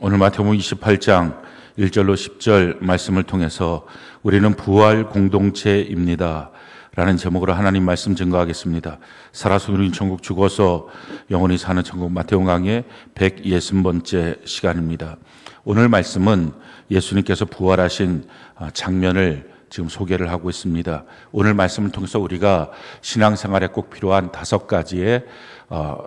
오늘 마태복음 28장 1절로 10절 말씀을 통해서 우리는 부활 공동체입니다 라는 제목으로 하나님 말씀 증거하겠습니다. 살아서 누린 천국, 죽어서 영원히 사는 천국, 마태복음 강의 160번째 시간입니다. 오늘 말씀은 예수님께서 부활하신 장면을 지금 소개를 하고 있습니다. 오늘 말씀을 통해서 우리가 신앙생활에 꼭 필요한 5가지의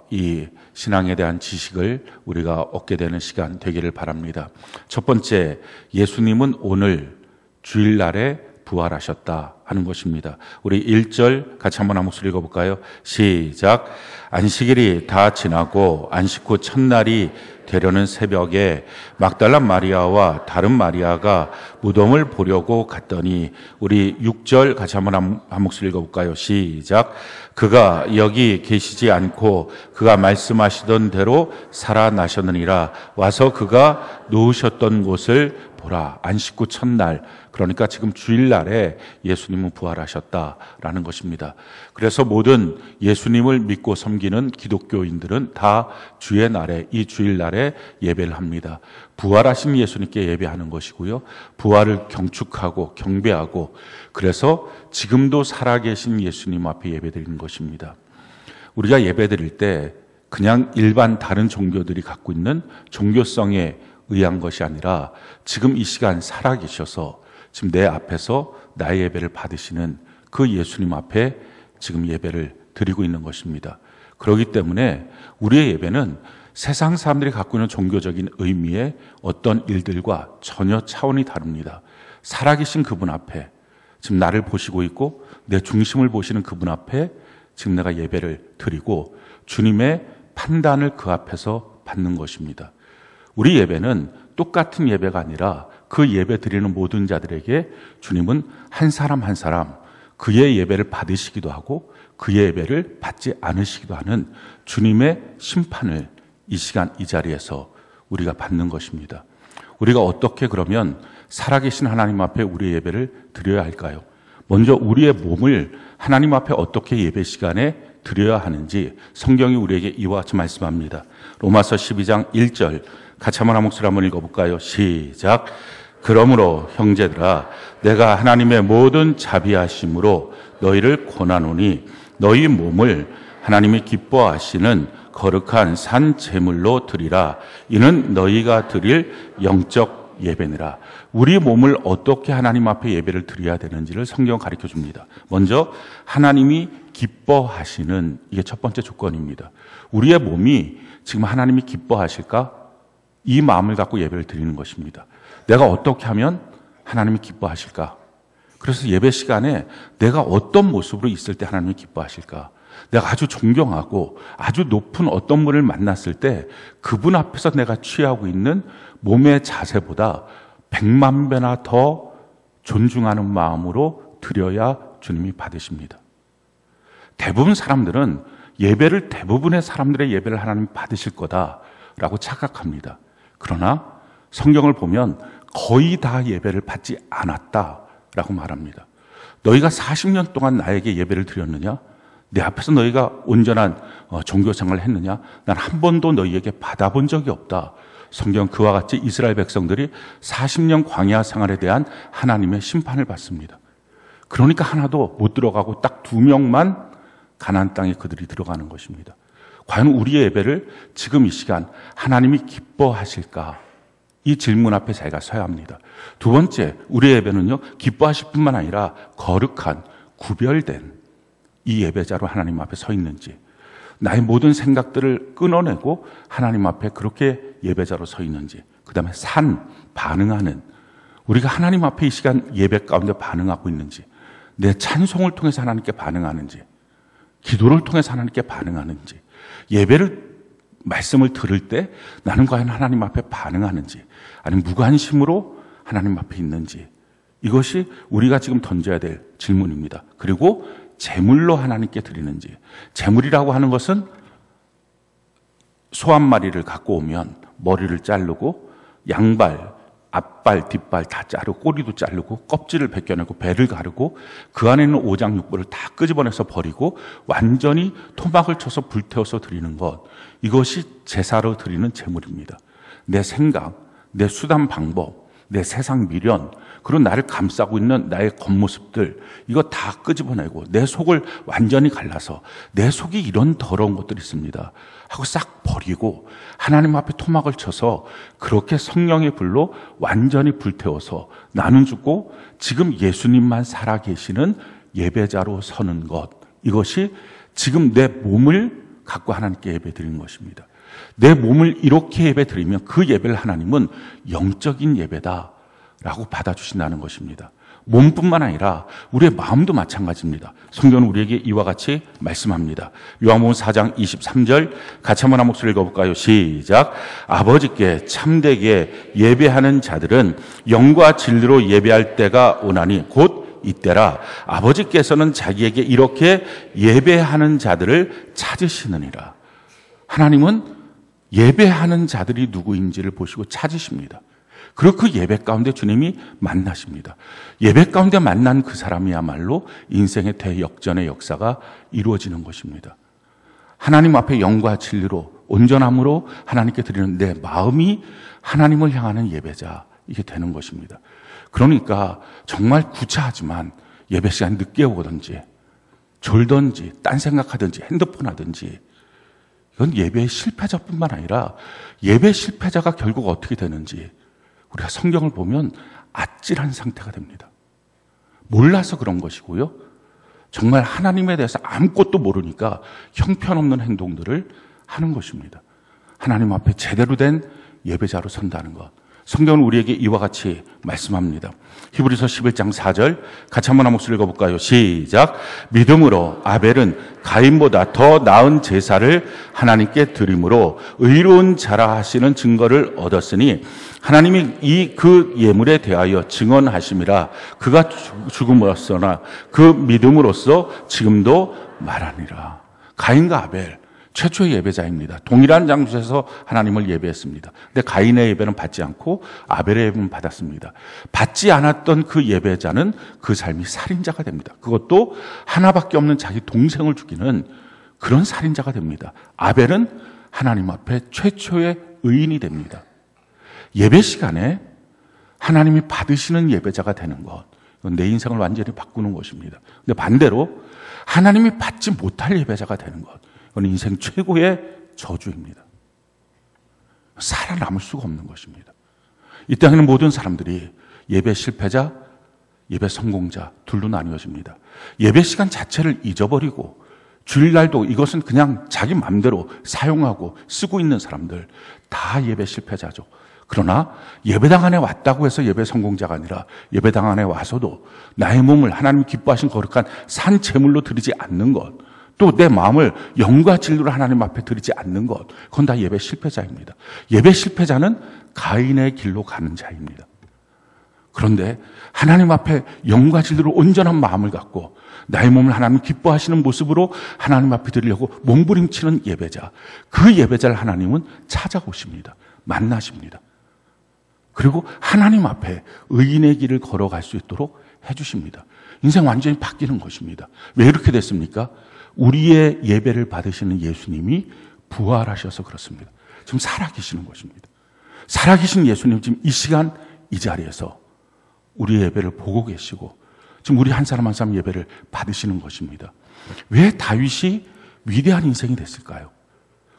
이 신앙에 대한 지식을 우리가 얻게 되는 시간 되기를 바랍니다. 첫 번째, 예수님은 오늘 주일날에 부활하셨다 하는 것입니다. 우리 1절 같이 한번 한 목소리 읽어볼까요? 시작. 안식일이 다 지나고 안식 후 첫날이 되려는 새벽에 막달라 마리아와 다른 마리아가 무덤을 보려고 갔더니, 우리 6절 같이 한번 한 목소리 읽어볼까요? 시작. 그가 여기 계시지 않고 그가 말씀하시던 대로 살아나셨느니라. 와서 그가 누우셨던 곳을 보라. 안식 후 첫날, 그러니까 지금 주일날에 예수님은 부활하셨다라는 것입니다. 그래서 모든 예수님을 믿고 섬기는 기독교인들은 다 주의 날에, 이 주일날에 예배를 합니다. 부활하신 예수님께 예배하는 것이고요, 부활을 경축하고 경배하고, 그래서 지금도 살아계신 예수님 앞에 예배드리는 것입니다. 우리가 예배드릴 때 그냥 일반 다른 종교들이 갖고 있는 종교성에 의한 것이 아니라 지금 이 시간 살아계셔서 지금 내 앞에서 나의 예배를 받으시는 그 예수님 앞에 지금 예배를 드리고 있는 것입니다. 그렇기 때문에 우리의 예배는 세상 사람들이 갖고 있는 종교적인 의미의 어떤 일들과 전혀 차원이 다릅니다. 살아계신 그분 앞에, 지금 나를 보시고 있고 내 중심을 보시는 그분 앞에 지금 내가 예배를 드리고 주님의 판단을 그 앞에서 받는 것입니다. 우리 예배는 똑같은 예배가 아니라 그 예배 드리는 모든 자들에게 주님은 한 사람 한 사람 그의 예배를 받으시기도 하고 그의 예배를 받지 않으시기도 하는 주님의 심판을 이 시간 이 자리에서 우리가 받는 것입니다. 우리가 어떻게 그러면 살아계신 하나님 앞에 우리의 예배를 드려야 할까요? 먼저 우리의 몸을 하나님 앞에 어떻게 예배 시간에 드려야 하는지 성경이 우리에게 이와 같이 말씀합니다. 로마서 12장 1절 같이 한번 한 목소리 한번 읽어볼까요? 시작. 그러므로 형제들아, 내가 하나님의 모든 자비하심으로 너희를 권하노니 너희 몸을 하나님이 기뻐하시는 거룩한 산 제물로 드리라. 이는 너희가 드릴 영적 예배니라. 우리 몸을 어떻게 하나님 앞에 예배를 드려야 되는지를 성경 가르쳐 줍니다. 먼저 하나님이 기뻐하시는, 이게 첫 번째 조건입니다. 우리의 몸이 지금 하나님이 기뻐하실까? 이 마음을 갖고 예배를 드리는 것입니다. 내가 어떻게 하면 하나님이 기뻐하실까? 그래서 예배 시간에 내가 어떤 모습으로 있을 때 하나님이 기뻐하실까? 내가 아주 존경하고 아주 높은 어떤 분을 만났을 때 그분 앞에서 내가 취하고 있는 몸의 자세보다 100만 배나 더 존중하는 마음으로 드려야 주님이 받으십니다. 대부분 사람들은 예배를, 대부분의 사람들의 예배를 하나님이 받으실 거다라고 착각합니다. 그러나 성경을 보면 거의 다 예배를 받지 않았다라고 말합니다. 너희가 40년 동안 나에게 예배를 드렸느냐? 내 앞에서 너희가 온전한 종교생활을 했느냐? 난 한 번도 너희에게 받아본 적이 없다. 성경 그와 같이 이스라엘 백성들이 40년 광야 생활에 대한 하나님의 심판을 받습니다. 그러니까 하나도 못 들어가고 딱 2명만 가나안 땅에 그들이 들어가는 것입니다. 과연 우리의 예배를 지금 이 시간 하나님이 기뻐하실까? 이 질문 앞에 저희가 서야 합니다. 두 번째, 우리의 예배는요, 기뻐하실 뿐만 아니라 거룩한, 구별된 이 예배자로 하나님 앞에 서 있는지, 나의 모든 생각들을 끊어내고 하나님 앞에 그렇게 예배자로 서 있는지, 그 다음에 반응하는, 우리가 하나님 앞에 이 시간 예배 가운데 반응하고 있는지, 내 찬송을 통해서 하나님께 반응하는지, 기도를 통해서 하나님께 반응하는지, 예배를, 말씀을 들을 때 나는 과연 하나님 앞에 반응하는지, 아니면 무관심으로 하나님 앞에 있는지, 이것이 우리가 지금 던져야 될 질문입니다. 그리고 제물로 하나님께 드리는지, 제물이라고 하는 것은 소 한 마리를 갖고 오면 머리를 자르고 양발, 앞발, 뒷발 다 자르고 꼬리도 자르고 껍질을 벗겨내고 배를 가르고 그 안에 있는 오장육부를 다 끄집어내서 버리고 완전히 토막을 쳐서 불태워서 드리는 것, 이것이 제사로 드리는 제물입니다. 내 생각, 내 수단 방법, 내 세상 미련, 그리고 나를 감싸고 있는 나의 겉모습들, 이거 다 끄집어내고 내 속을 완전히 갈라서 내 속이 이런 더러운 것들이 있습니다 하고 싹 버리고 하나님 앞에 토막을 쳐서 그렇게 성령의 불로 완전히 불태워서 나는 죽고 지금 예수님만 살아계시는 예배자로 서는 것, 이것이 지금 내 몸을 갖고 하나님께 예배드리는 것입니다. 내 몸을 이렇게 예배드리면 그 예배를 하나님은 영적인 예배다라고 받아주신다는 것입니다. 몸뿐만 아니라 우리의 마음도 마찬가지입니다. 성경은 우리에게 이와 같이 말씀합니다. 요한복음 4장 23절 같이 한번 한 목소리 읽어볼까요? 시작. 아버지께 참되게 예배하는 자들은 영과 진리로 예배할 때가 오나니 곧 이때라. 아버지께서는 자기에게 이렇게 예배하는 자들을 찾으시느니라. 하나님은 예배하는 자들이 누구인지를 보시고 찾으십니다. 그리고 그 예배 가운데 주님이 만나십니다. 예배 가운데 만난 그 사람이야말로 인생의 대역전의 역사가 이루어지는 것입니다. 하나님 앞에 영과 진리로 온전함으로 하나님께 드리는 내 마음이 하나님을 향하는 예배자, 이게 되는 것입니다. 그러니까 정말 구차하지만 예배 시간 늦게 오든지 졸든지 딴 생각하든지 핸드폰 하든지, 이건 예배의 실패자뿐만 아니라 예배 실패자가 결국 어떻게 되는지 우리가 성경을 보면 아찔한 상태가 됩니다. 몰라서 그런 것이고요, 정말 하나님에 대해서 아무것도 모르니까 형편없는 행동들을 하는 것입니다. 하나님 앞에 제대로 된 예배자로 선다는 것, 성경은 우리에게 이와 같이 말씀합니다. 히브리서 11장 4절 같이 한번 한 목소리 읽어볼까요? 시작. 믿음으로 아벨은 가인보다 더 나은 제사를 하나님께 드림으로 의로운 자라 하시는 증거를 얻었으니 하나님이 그 예물에 대하여 증언하심이라. 그가 죽음으로서나 그 믿음으로써 지금도 말하니라. 가인과 아벨 최초의 예배자입니다. 동일한 장소에서 하나님을 예배했습니다. 근데 가인의 예배는 받지 않고 아벨의 예배는 받았습니다. 받지 않았던 그 예배자는 그 삶이 살인자가 됩니다. 그것도 하나밖에 없는 자기 동생을 죽이는 그런 살인자가 됩니다. 아벨은 하나님 앞에 최초의 의인이 됩니다. 예배 시간에 하나님이 받으시는 예배자가 되는 것, 내 인생을 완전히 바꾸는 것입니다. 근데 반대로 하나님이 받지 못할 예배자가 되는 것, 이건 인생 최고의 저주입니다. 살아남을 수가 없는 것입니다. 이 땅에는 모든 사람들이 예배 실패자, 예배 성공자 둘로 나뉘어집니다. 예배 시간 자체를 잊어버리고 주일날도 이것은 그냥 자기 마음대로 사용하고 쓰고 있는 사람들 다 예배 실패자죠. 그러나 예배당 안에 왔다고 해서 예배 성공자가 아니라 예배당 안에 와서도 나의 몸을 하나님 기뻐하신 거룩한 산 제물로 드리지 않는 것, 또 내 마음을 영과 진리로 하나님 앞에 드리지 않는 것, 그건 다 예배 실패자입니다. 예배 실패자는 가인의 길로 가는 자입니다. 그런데 하나님 앞에 영과 진리로 온전한 마음을 갖고 나의 몸을 하나님 기뻐하시는 모습으로 하나님 앞에 드리려고 몸부림치는 예배자, 그 예배자를 하나님은 찾아오십니다. 만나십니다. 그리고 하나님 앞에 의인의 길을 걸어갈 수 있도록 해주십니다. 인생 완전히 바뀌는 것입니다. 왜 이렇게 됐습니까? 우리의 예배를 받으시는 예수님이 부활하셔서 그렇습니다. 지금 살아계시는 것입니다. 살아계신 예수님 지금 이 시간 이 자리에서 우리의 예배를 보고 계시고 지금 우리 한 사람 한 사람 예배를 받으시는 것입니다. 왜 다윗이 위대한 인생이 됐을까요?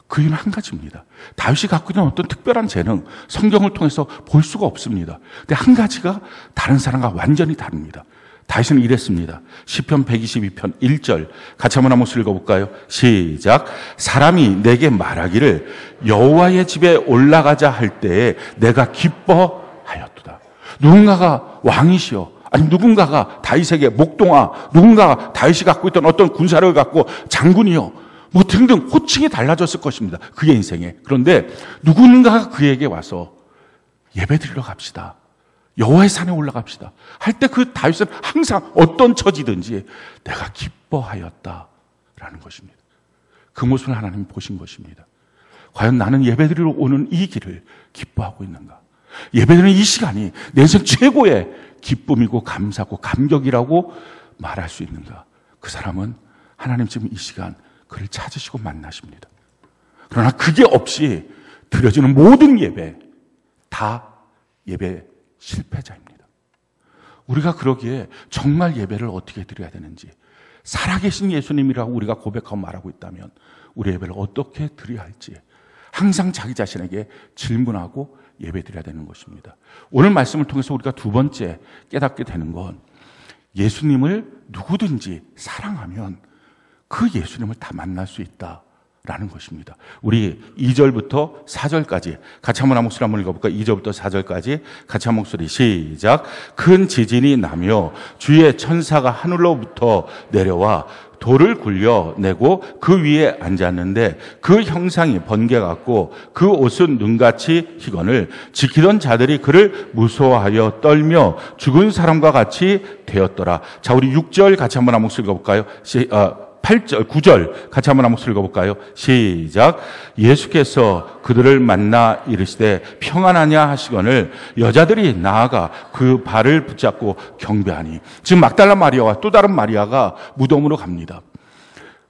그 이유는 한 가지입니다. 다윗이 갖고 있는 어떤 특별한 재능, 성경을 통해서 볼 수가 없습니다. 근데 한 가지가 다른 사람과 완전히 다릅니다. 다윗은 이랬습니다. 시편 122편 1절 같이 한번 한 목소리 읽어볼까요? 시작. 사람이 내게 말하기를 여호와의 집에 올라가자 할 때에 내가 기뻐하였도다. 누군가가 왕이시여, 아니 누군가가 다윗에게 목동아, 누군가가 다윗이 갖고 있던 어떤 군사력을 갖고 장군이여, 뭐 등등 호칭이 달라졌을 것입니다. 그의 인생에. 그런데 누군가가 그에게 와서 예배드리러 갑시다, 여호와의 산에 올라갑시다 할 때 그 다윗은 항상 어떤 처지든지 내가 기뻐하였다라는 것입니다. 그 모습을 하나님이 보신 것입니다. 과연 나는 예배드리러 오는 이 길을 기뻐하고 있는가? 예배드리는 이 시간이 내 인생 최고의 기쁨이고 감사고 감격이라고 말할 수 있는가? 그 사람은 하나님 지금 이 시간 그를 찾으시고 만나십니다. 그러나 그게 없이 드려지는 모든 예배, 다 예배 실패자입니다. 우리가 그러기에 정말 예배를 어떻게 드려야 되는지, 살아계신 예수님이라고 우리가 고백하고 말하고 있다면 우리 예배를 어떻게 드려야 할지 항상 자기 자신에게 질문하고 예배 드려야 되는 것입니다. 오늘 말씀을 통해서 우리가 두 번째 깨닫게 되는 건, 예수님을 누구든지 사랑하면 그 예수님을 다 만날 수 있다라는 것입니다. 우리 2절부터 4절까지 같이 한번 한 목소리 한번 읽어볼까요? 2절부터 4절까지 같이 한 목소리 시작. 큰 지진이 나며 주의 천사가 하늘로부터 내려와 돌을 굴려내고 그 위에 앉았는데 그 형상이 번개 같고 그 옷은 눈같이 희건을 지키던 자들이 그를 무서워하여 떨며 죽은 사람과 같이 되었더라. 자, 우리 6절 같이 한번 한 목소리 읽어볼까요? 8절, 9절 같이 한번 한 목소리 읽어볼까요? 시작. 예수께서 그들을 만나 이르시되 평안하냐 하시거늘 여자들이 나아가 그 발을 붙잡고 경배하니. 지금 막달라 마리아와 또 다른 마리아가 무덤으로 갑니다.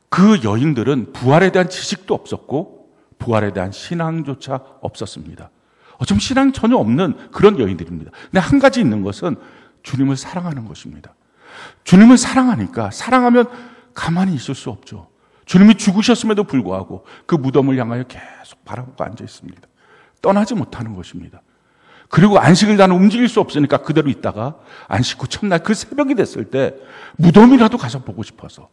그 여인들은 부활에 대한 지식도 없었고 부활에 대한 신앙조차 없었습니다. 어쩜 신앙 전혀 없는 그런 여인들입니다. 근데 한 가지 있는 것은 주님을 사랑하는 것입니다. 주님을 사랑하니까, 사랑하면 가만히 있을 수 없죠. 주님이 죽으셨음에도 불구하고 그 무덤을 향하여 계속 바라보고 앉아 있습니다. 떠나지 못하는 것입니다. 그리고 안식일 날은 움직일 수 없으니까 그대로 있다가 안식 후 첫날 그 새벽이 됐을 때 무덤이라도 가서 보고 싶어서,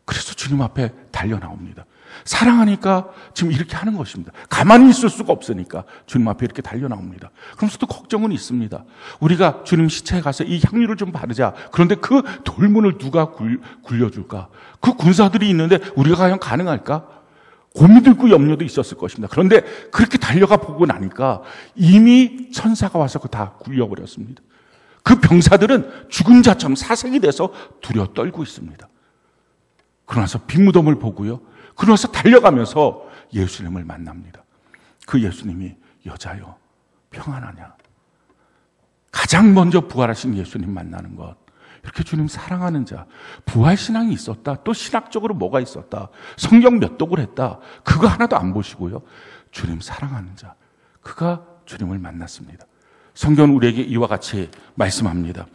그래서 주님 앞에 달려 나옵니다. 사랑하니까 지금 이렇게 하는 것입니다. 가만히 있을 수가 없으니까 주님 앞에 이렇게 달려 나옵니다. 그러면서도 걱정은 있습니다. 우리가 주님 시체에 가서 이 향유를 좀 바르자. 그런데 그 돌문을 누가 굴려줄까? 그 군사들이 있는데 우리가 과연 가능할까? 고민도 있고 염려도 있었을 것입니다. 그런데 그렇게 달려가 보고 나니까 이미 천사가 와서 그거 다 굴려버렸습니다. 그 병사들은 죽은 자처럼 사색이 돼서 두려워 떨고 있습니다. 그러나서 빈 무덤을 보고요, 그러면서 달려가면서 예수님을 만납니다. 그 예수님이 여자여 평안하냐. 가장 먼저 부활하신 예수님 만나는 것, 이렇게 주님 사랑하는 자, 부활신앙이 있었다, 또 신학적으로 뭐가 있었다, 성경 몇 독을 했다, 그거 하나도 안 보시고요, 주님 사랑하는 자, 그가 주님을 만났습니다. 성경은 우리에게 이와 같이 말씀합니다.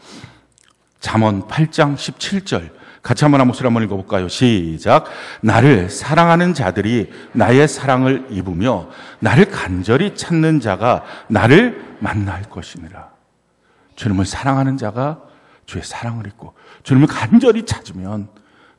잠언 8장 17절 같이 한번 한 목소리 한번 읽어볼까요? 시작. 나를 사랑하는 자들이 나의 사랑을 입으며 나를 간절히 찾는 자가 나를 만날 것이니라. 주님을 사랑하는 자가 주의 사랑을 입고 주님을 간절히 찾으면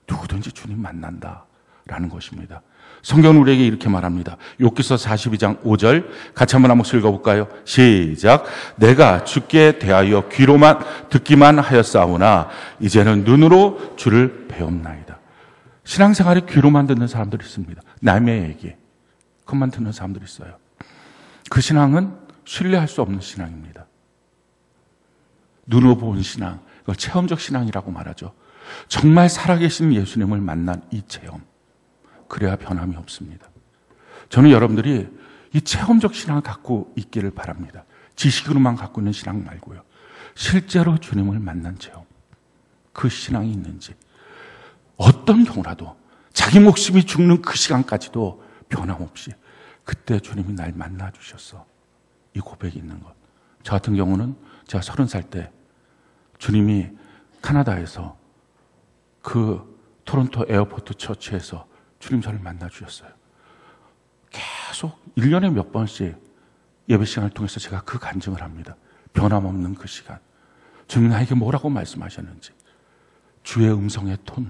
누구든지 주님 만난다라는 것입니다. 성경은 우리에게 이렇게 말합니다. 욥기서 42장 5절 같이 한번 한 목소리 읽어볼까요? 시작. 내가 주께 대하여 귀로만 듣기만 하였사오나 이제는 눈으로 주를 배웠나이다. 신앙생활에 귀로만 듣는 사람들이 있습니다. 남의 얘기 그것만 듣는 사람들이 있어요. 그 신앙은 신뢰할 수 없는 신앙입니다. 눈으로 본 신앙, 이걸 체험적 신앙이라고 말하죠. 정말 살아계신 예수님을 만난 이 체험, 그래야 변함이 없습니다. 저는 여러분들이 이 체험적 신앙을 갖고 있기를 바랍니다. 지식으로만 갖고 있는 신앙 말고요. 실제로 주님을 만난 체험, 그 신앙이 있는지, 어떤 경우라도 자기 목숨이 죽는 그 시간까지도 변함없이 그때 주님이 날 만나 주셨어, 이 고백이 있는 것. 저 같은 경우는 제가 30살 때 주님이 캐나다에서 그 토론토 에어포트 처치에서 주님 저를 만나 주셨어요. 계속 1년에 몇 번씩 예배 시간을 통해서 제가 그 간증을 합니다. 변함없는 그 시간, 주님 나에게 뭐라고 말씀하셨는지, 주의 음성의 톤,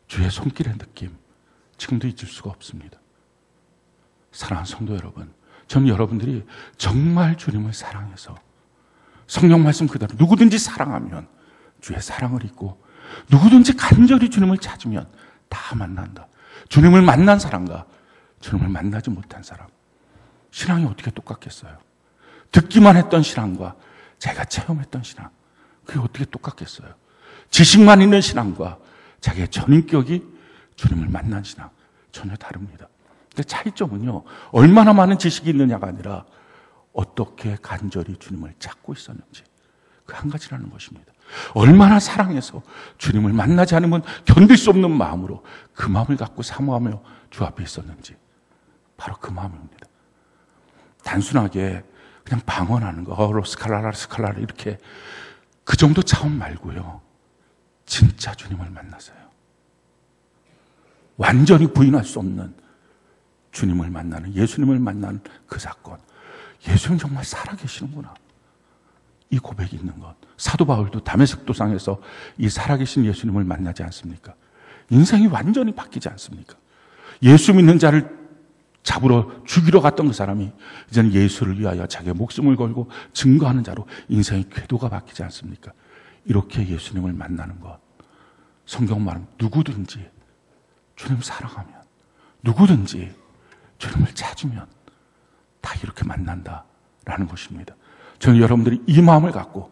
주의 손길의 느낌, 지금도 잊을 수가 없습니다. 사랑하는 성도 여러분, 저는 여러분들이 정말 주님을 사랑해서 성경 말씀 그대로 누구든지 사랑하면 주의 사랑을 입고 누구든지 간절히 주님을 찾으면 다 만난다. 주님을 만난 사람과 주님을 만나지 못한 사람, 신앙이 어떻게 똑같겠어요? 듣기만 했던 신앙과 자기가 체험했던 신앙, 그게 어떻게 똑같겠어요? 지식만 있는 신앙과 자기의 전인격이 주님을 만난 신앙, 전혀 다릅니다. 근데 차이점은요, 얼마나 많은 지식이 있느냐가 아니라 어떻게 간절히 주님을 찾고 있었는지, 그 한 가지라는 것입니다. 얼마나 사랑해서 주님을 만나지 않으면 견딜 수 없는 마음으로 그 마음을 갖고 사모하며 주 앞에 있었는지, 바로 그 마음입니다. 단순하게 그냥 방언하는 거, 로스칼라라 이렇게 그 정도 차원 말고요. 진짜 주님을 만나세요. 완전히 부인할 수 없는 주님을 만나는, 예수님을 만나는 그 사건. 예수님 정말 살아계시는구나. 이 고백이 있는 것. 사도 바울도 다메섹 도상에서 이 살아계신 예수님을 만나지 않습니까? 인생이 완전히 바뀌지 않습니까? 예수 믿는 자를 잡으러 죽이러 갔던 그 사람이 이제는 예수를 위하여 자기의 목숨을 걸고 증거하는 자로 인생의 궤도가 바뀌지 않습니까? 이렇게 예수님을 만나는 것. 성경 말은 누구든지 주님 사랑하면, 누구든지 주님을 찾으면 다 이렇게 만난다라는 것입니다. 저는 여러분들이 이 마음을 갖고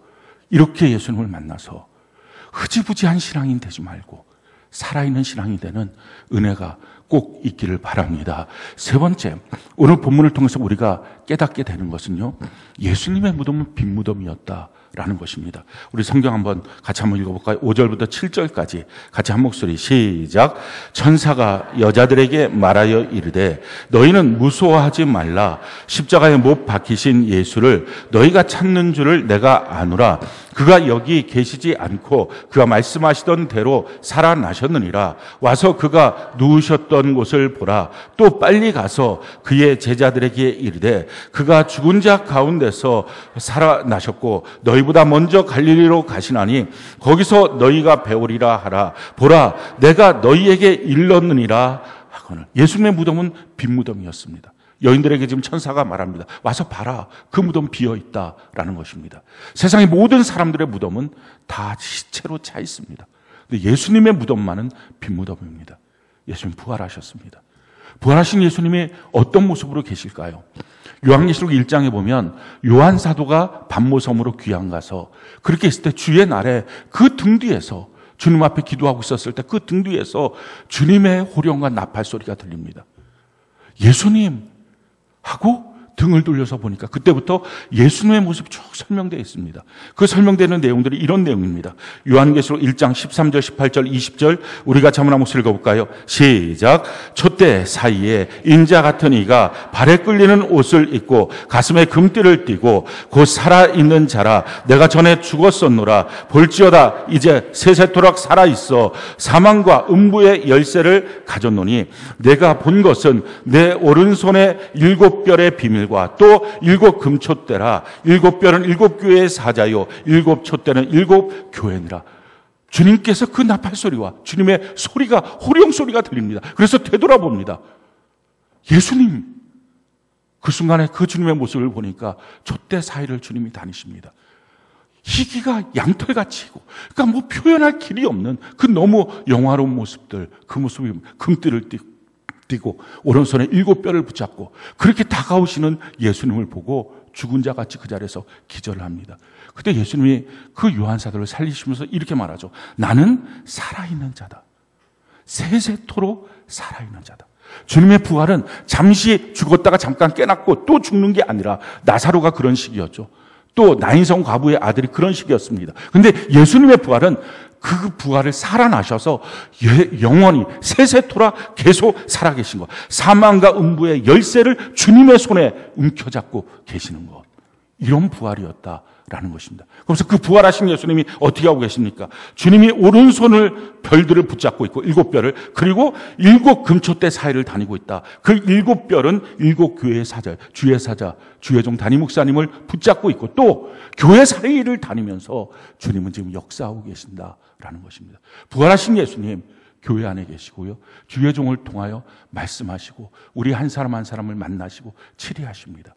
이렇게 예수님을 만나서 흐지부지한 신앙인 되지 말고 살아있는 신앙이 되는 은혜가 꼭 있기를 바랍니다. 세 번째, 오늘 본문을 통해서 우리가 깨닫게 되는 것은요, 예수님의 무덤은 빈 무덤이었다라는 것입니다. 우리 성경 같이 한번 읽어볼까요? 5절부터 7절까지 같이 한 목소리 시작. 천사가 여자들에게 말하여 이르되 너희는 무서워하지 말라. 십자가에 못 박히신 예수를 너희가 찾는 줄을 내가 아노라. 그가 여기 계시지 않고 그가 말씀하시던 대로 살아나셨느니라. 와서 그가 누우셨던 곳을 보라. 또 빨리 가서 그의 제자들에게 이르되 그가 죽은 자 가운데서 살아나셨고 너희보다 먼저 갈릴리로 가시나니 거기서 너희가 배우리라 하라. 보라, 내가 너희에게 일렀느니라 하거늘. 예수님의 무덤은 빈 무덤이었습니다. 여인들에게 지금 천사가 말합니다. 와서 봐라, 그 무덤 비어있다라는 것입니다. 세상의 모든 사람들의 무덤은 다 시체로 차 있습니다. 근데 예수님의 무덤만은 빈 무덤입니다. 예수님 부활하셨습니다. 부활하신 예수님이 어떤 모습으로 계실까요? 요한계시록 1장에 보면 요한 사도가 반모섬으로 귀양 가서 그렇게 있을 때 주의 날에 그 등 뒤에서 주님 앞에 기도하고 있었을 때 그 등 뒤에서 주님의 호령과 나팔 소리가 들립니다. 예수님 하고 등을 돌려서 보니까 그때부터 예수님의 모습이 쭉 설명되어 있습니다. 그 설명되는 내용들이 이런 내용입니다. 요한계시록 1장 13절, 18절, 20절 우리가 한번 목소리 읽어볼까요? 시작. 촛대 사이에 인자 같은 이가 발에 끌리는 옷을 입고 가슴에 금띠를 띠고 곧 살아있는 자라. 내가 전에 죽었었노라. 볼지어다 이제 세세토록 살아있어 사망과 음부의 열쇠를 가졌노니 내가 본 것은 내 오른손에 7별의 비밀과 또 7 금촛대라. 7별은 7 교회의 사자요 7 촛대는 7 교회니라. 주님께서 그 나팔 소리와 주님의 소리가 호령 소리가 들립니다. 그래서 되돌아봅니다. 예수님, 그 순간에 그 주님의 모습을 보니까 촛대 사이를 주님이 다니십니다. 희기가 양털같이 있고, 그러니까 뭐 표현할 길이 없는 그 너무 영화로운 모습들, 그 모습이 금띠를 띠고 오른손에 7뼈를 붙잡고 그렇게 다가오시는 예수님을 보고 죽은 자 같이 그 자리에서 기절을 합니다. 그때 예수님이 그 요한사도를 살리시면서 이렇게 말하죠. 나는 살아있는 자다. 세세토록 살아있는 자다. 주님의 부활은 잠시 죽었다가 잠깐 깨났고 또 죽는 게 아니라 나사로가 그런 식이었죠. 또 나인성 과부의 아들이 그런 식이었습니다. 그런데 예수님의 부활은 그 부활을 살아나셔서 영원히 세세토록 계속 살아계신 것. 사망과 음부의 열쇠를 주님의 손에 움켜잡고 계시는 것. 이런 부활이었다라는 것입니다. 그래서 그 부활하신 예수님이 어떻게 하고 계십니까? 주님이 오른손을 별들을 붙잡고 있고 7별을, 그리고 7 금촛대 사이를 다니고 있다. 그 7별은 7 교회의 사자, 주의 사자, 주의 종 담임 목사님을 붙잡고 있고 또 교회 사이를 다니면서 주님은 지금 역사하고 계신다라는 것입니다. 부활하신 예수님 교회 안에 계시고요. 주의 종을 통하여 말씀하시고 우리 한 사람 한 사람을 만나시고 치리하십니다.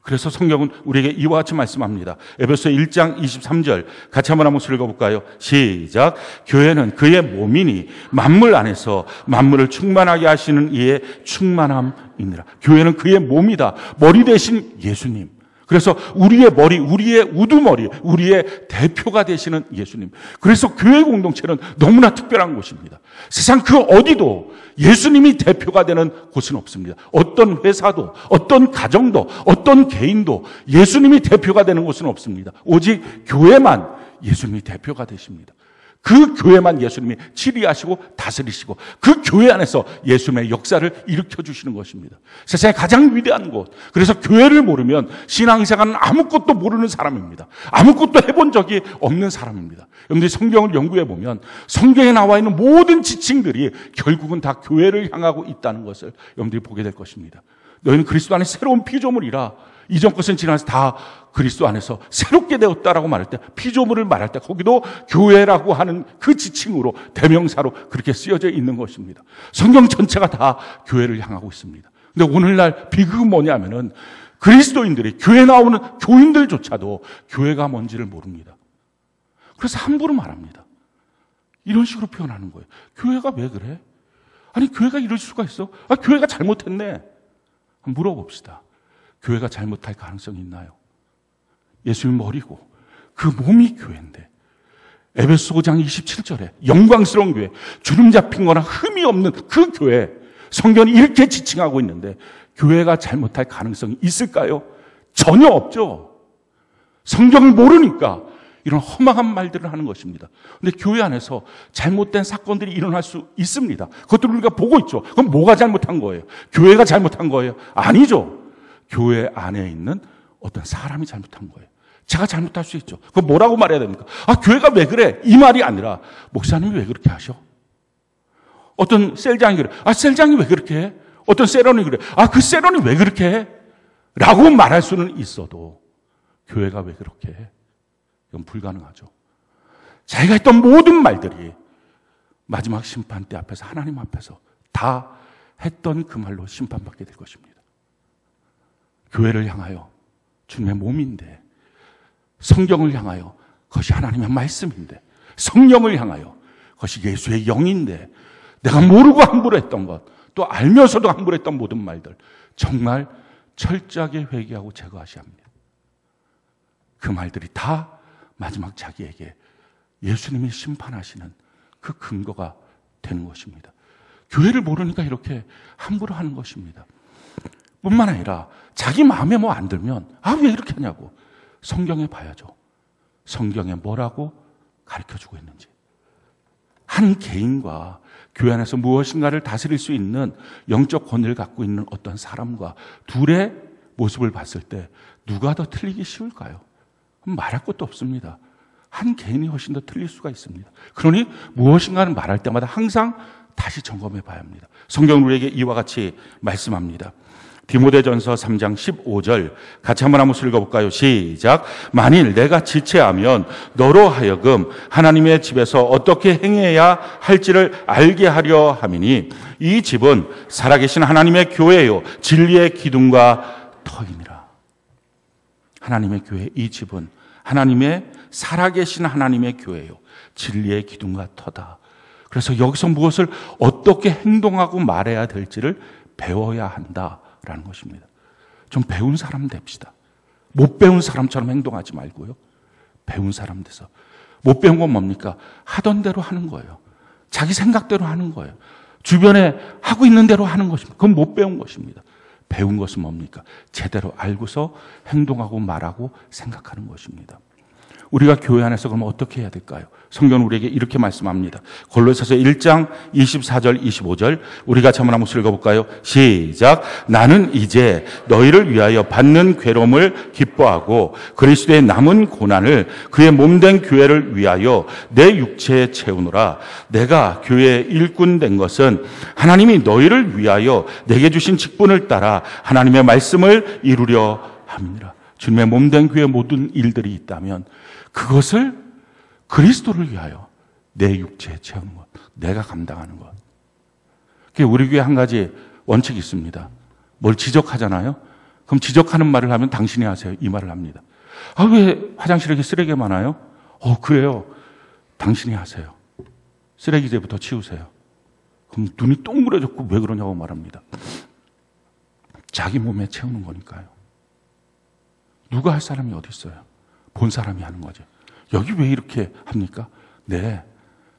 그래서 성경은 우리에게 이와 같이 말씀합니다. 에베소 1장 23절 같이 한번 목소리 읽어볼까요? 시작. 교회는 그의 몸이니 만물 안에서 만물을 충만하게 하시는 이의 충만함이니라. 교회는 그의 몸이다. 머리 대신 예수님. 그래서 우리의 머리, 우리의 우두머리, 우리의 대표가 되시는 예수님. 그래서 교회 공동체는 너무나 특별한 곳입니다. 세상 그 어디도 예수님이 대표가 되는 곳은 없습니다. 어떤 회사도, 어떤 가정도, 어떤 개인도 예수님이 대표가 되는 곳은 없습니다. 오직 교회만 예수님이 대표가 되십니다. 그 교회만 예수님이 치리하시고 다스리시고 그 교회 안에서 예수님의 역사를 일으켜주시는 것입니다. 세상에 가장 위대한 곳. 그래서 교회를 모르면 신앙생활은 아무것도 모르는 사람입니다. 아무것도 해본 적이 없는 사람입니다. 여러분들이 성경을 연구해 보면 성경에 나와 있는 모든 지칭들이 결국은 다 교회를 향하고 있다는 것을 여러분들이 보게 될 것입니다. 너희는 그리스도 안에 새로운 피조물이라. 이전 것은 지나서 다 그리스도 안에서 새롭게 되었다라고 말할 때, 피조물을 말할 때 거기도 교회라고 하는 그 지칭으로 대명사로 그렇게 쓰여져 있는 것입니다. 성경 전체가 다 교회를 향하고 있습니다. 근데 오늘날 비극은 뭐냐면은 그리스도인들이, 교회 나오는 교인들조차도 교회가 뭔지를 모릅니다. 그래서 함부로 말합니다. 이런 식으로 표현하는 거예요. 교회가 왜 그래? 아니, 교회가 이럴 수가 있어? 아, 교회가 잘못했네. 물어봅시다. 교회가 잘못할 가능성이 있나요? 예수님 머리고 그 몸이 교회인데, 에베소 5장 27절에 영광스러운 교회, 주름 잡힌 거나 흠이 없는 그 교회, 성경이 이렇게 지칭하고 있는데 교회가 잘못할 가능성이 있을까요? 전혀 없죠. 성경을 모르니까 이런 허망한 말들을 하는 것입니다. 그런데 교회 안에서 잘못된 사건들이 일어날 수 있습니다. 그것들을 우리가 보고 있죠. 그럼 뭐가 잘못한 거예요? 교회가 잘못한 거예요? 아니죠. 교회 안에 있는 어떤 사람이 잘못한 거예요. 제가 잘못할 수 있죠. 그럼 뭐라고 말해야 됩니까? 아, 교회가 왜 그래? 이 말이 아니라, 목사님이 왜 그렇게 하셔? 어떤 셀장이 그래. 아, 셀장이 왜 그렇게 해? 어떤 세런이 그래. 아, 그 세런이 왜 그렇게 해? 라고 말할 수는 있어도 교회가 왜 그렇게 해? 이건 불가능하죠. 자기가 했던 모든 말들이 마지막 심판대 앞에서, 하나님 앞에서 다 했던 그 말로 심판받게 될 것입니다. 교회를 향하여 주님의 몸인데, 성경을 향하여 그것이 하나님의 말씀인데, 성령을 향하여 그것이 예수의 영인데, 내가 모르고 함부로 했던 것, 또 알면서도 함부로 했던 모든 말들 정말 철저하게 회개하고 제거하셔야 합니다. 그 말들이 다 마지막 자기에게 예수님이 심판하시는 그 근거가 되는 것입니다. 교회를 모르니까 이렇게 함부로 하는 것입니다. 뿐만 아니라 자기 마음에 뭐 안 들면, 아, 왜 이렇게 하냐고 성경에 봐야죠. 성경에 뭐라고 가르쳐주고 있는지. 한 개인과 교회 안에서 무엇인가를 다스릴 수 있는 영적 권위를 갖고 있는 어떤 사람과 둘의 모습을 봤을 때 누가 더 틀리기 쉬울까요? 말할 것도 없습니다. 한 개인이 훨씬 더 틀릴 수가 있습니다. 그러니 무엇인가를 말할 때마다 항상 다시 점검해 봐야 합니다. 성경은 우리에게 이와 같이 말씀합니다. 디모데전서 3장 15절 같이 한번 읽어볼까요? 시작. 만일 내가 지체하면 너로 하여금 하나님의 집에서 어떻게 행해야 할지를 알게 하려 함이니 이 집은 살아계신 하나님의 교회요 진리의 기둥과 터이니라. 하나님의 교회, 이 집은 하나님의 살아계신 하나님의 교회요 진리의 기둥과 터다. 그래서 여기서 무엇을 어떻게 행동하고 말해야 될지를 배워야 한다라는 것입니다. 좀 배운 사람 됩시다. 못 배운 사람처럼 행동하지 말고요. 배운 사람 돼서. 못 배운 건 뭡니까? 하던 대로 하는 거예요. 자기 생각대로 하는 거예요. 주변에 하고 있는 대로 하는 것입니다. 그건 못 배운 것입니다. 배운 것은 뭡니까? 제대로 알고서 행동하고 말하고 생각하는 것입니다. 우리가 교회 안에서 그러면 어떻게 해야 될까요? 성경은 우리에게 이렇게 말씀합니다. 골로새서 1장 24절 25절 우리가 한번 읽어볼까요? 시작. 나는 이제 너희를 위하여 받는 괴로움을 기뻐하고 그리스도의 남은 고난을 그의 몸된 교회를 위하여 내 육체에 채우노라. 내가 교회의 일꾼 된 것은 하나님이 너희를 위하여 내게 주신 직분을 따라 하나님의 말씀을 이루려 함이니라. 주님의 몸된 교회의 모든 일들이 있다면 그것을 그리스도를 위하여 내 육체에 채우는 것, 내가 감당하는 것. 우리 교회 한 가지 원칙이 있습니다. 뭘 지적하잖아요. 그럼 지적하는 말을 하면 당신이 하세요. 이 말을 합니다. 아, 왜 화장실에 쓰레기가 많아요? 그래요. 당신이 하세요. 쓰레기제부터 치우세요. 그럼 눈이 동그래졌고 왜 그러냐고 말합니다. 자기 몸에 채우는 거니까요. 누가 할 사람이 어디 있어요? 본 사람이 하는 거죠. 여기 왜 이렇게 합니까? 네,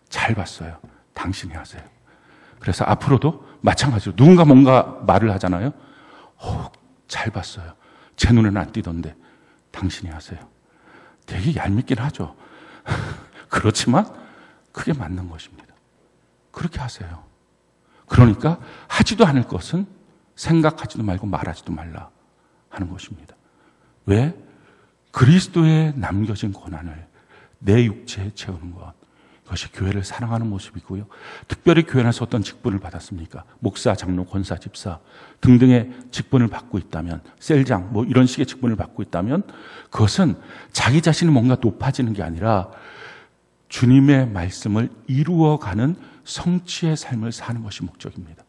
잘 봤어요. 당신이 하세요. 그래서 앞으로도 마찬가지로 누군가 뭔가 말을 하잖아요. 잘 봤어요. 제 눈에는 안 띄던데 당신이 하세요. 되게 얄밉긴 하죠. 그렇지만 그게 맞는 것입니다. 그렇게 하세요. 그러니까 하지도 않을 것은 생각하지도 말고 말하지도 말라 하는 것입니다. 왜? 그리스도에 남겨진 고난을 내 육체에 채우는 것, 그것이 교회를 사랑하는 모습이고요. 특별히 교회 안에서 어떤 직분을 받았습니까? 목사, 장로, 권사, 집사 등등의 직분을 받고 있다면, 셀장 뭐 이런 식의 직분을 받고 있다면 그것은 자기 자신이 뭔가 높아지는 게 아니라 주님의 말씀을 이루어가는 성취의 삶을 사는 것이 목적입니다.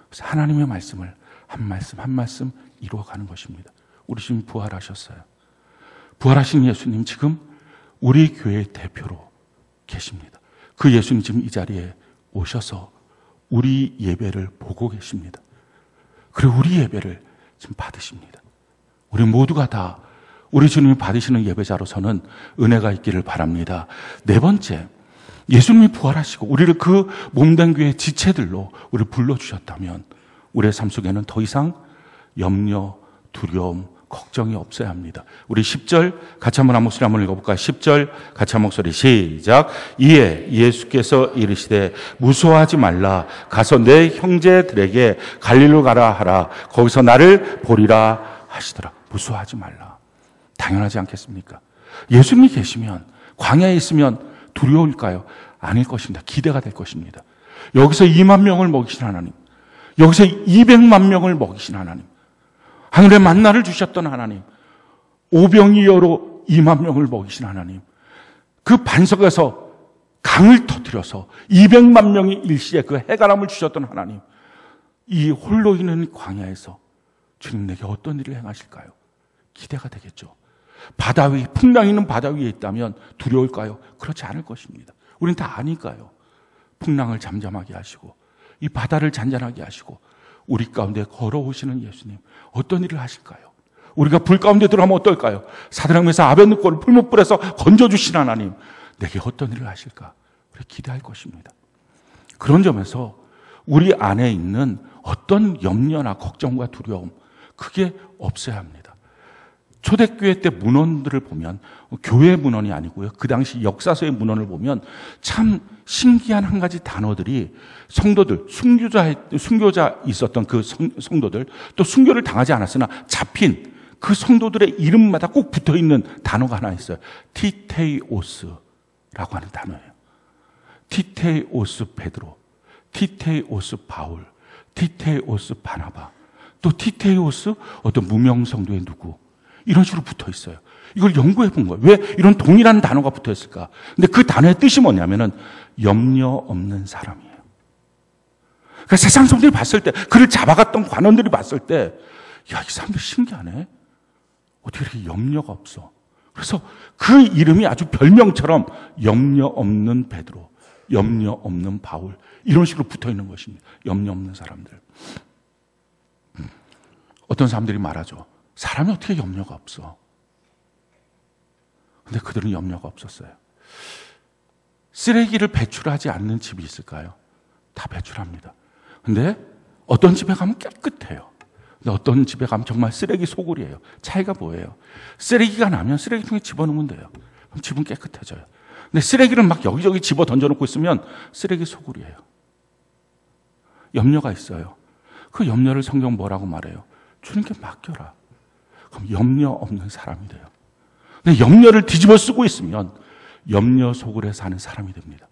그래서 하나님의 말씀을 한 말씀 한 말씀 이루어가는 것입니다. 우리 주님 부활하셨어요. 부활하신 예수님 지금 우리 교회의 대표로 계십니다. 그 예수님 지금 이 자리에 오셔서 우리 예배를 보고 계십니다. 그리고 우리 예배를 지금 받으십니다. 우리 모두가 다 우리 주님이 받으시는 예배자로서는 은혜가 있기를 바랍니다. 네 번째, 예수님이 부활하시고 우리를 그 몸된 교회의 지체들로 우리를 불러주셨다면 우리의 삶 속에는 더 이상 염려, 두려움, 걱정이 없어야 합니다. 우리 10절 같이 한번 한 목소리 한번 읽어볼까요? 10절 같이 한 목소리 시작. 이에 예수께서 이르시되 무서워하지 말라. 가서 내 형제들에게 갈릴리로 가라 하라. 거기서 나를 보리라 하시더라. 무서워하지 말라. 당연하지 않겠습니까? 예수님이 계시면, 광야에 있으면 두려울까요? 아닐 것입니다. 기대가 될 것입니다. 여기서 2만 명을 먹이신 하나님, 여기서 200만 명을 먹이신 하나님, 하늘의 만나를 주셨던 하나님, 오병이어로 2만 명을 먹이신 하나님, 그 반석에서 강을 터뜨려서 200만 명이 일시에 그 해가람을 주셨던 하나님, 이 홀로 있는 광야에서 주님 내게 어떤 일을 행하실까요? 기대가 되겠죠. 바다 위, 풍랑 있는 바다 위에 있다면 두려울까요? 그렇지 않을 것입니다. 우린 다 아니까요. 풍랑을 잠잠하게 하시고 이 바다를 잔잔하게 하시고 우리 가운데 걸어오시는 예수님, 어떤 일을 하실까요? 우리가 불 가운데 들어가면 어떨까요? 사드락메사 아벳느고를 풀무불에서 건져주신 하나님, 내게 어떤 일을 하실까? 우리 기대할 것입니다. 그런 점에서 우리 안에 있는 어떤 염려나 걱정과 두려움, 그게 없어야 합니다. 초대교회 때 문헌들을 보면, 교회 문헌이 아니고요, 그 당시 역사서의 문헌을 보면 참 신기한 한 가지 단어들이 성도들, 순교자 있었던 그 성도들, 또 순교를 당하지 않았으나 잡힌 그 성도들의 이름마다 꼭 붙어 있는 단어가 하나 있어요. 티테이오스라고 하는 단어예요. 티테이오스 베드로, 티테이오스 바울, 티테이오스 바나바, 또 티테이오스 어떤 무명 성도의 누구, 이런 식으로 붙어 있어요. 이걸 연구해 본 거예요. 왜 이런 동일한 단어가 붙어 있을까? 근데 그 단어의 뜻이 뭐냐면은 염려 없는 사람이에요. 그러니까 세상 사람들이 봤을 때, 그를 잡아갔던 관원들이 봤을 때, 야, 이 사람들 신기하네. 어떻게 이렇게 염려가 없어? 그래서 그 이름이 아주 별명처럼 염려 없는 베드로, 염려 없는 바울, 이런 식으로 붙어 있는 것입니다. 염려 없는 사람들. 어떤 사람들이 말하죠. 사람이 어떻게 염려가 없어? 근데 그들은 염려가 없었어요. 쓰레기를 배출하지 않는 집이 있을까요? 다 배출합니다. 근데 어떤 집에 가면 깨끗해요. 근데 어떤 집에 가면 정말 쓰레기 소굴이에요. 차이가 뭐예요? 쓰레기가 나면 쓰레기통에 집어넣으면 돼요. 그럼 집은 깨끗해져요. 근데 쓰레기를 막 여기저기 집어 던져놓고 있으면 쓰레기 소굴이에요. 염려가 있어요. 그 염려를 성경 뭐라고 말해요? 주님께 맡겨라. 그럼 염려 없는 사람이 돼요. 근데 염려를 뒤집어 쓰고 있으면 염려 속으로 사는 사람이 됩니다.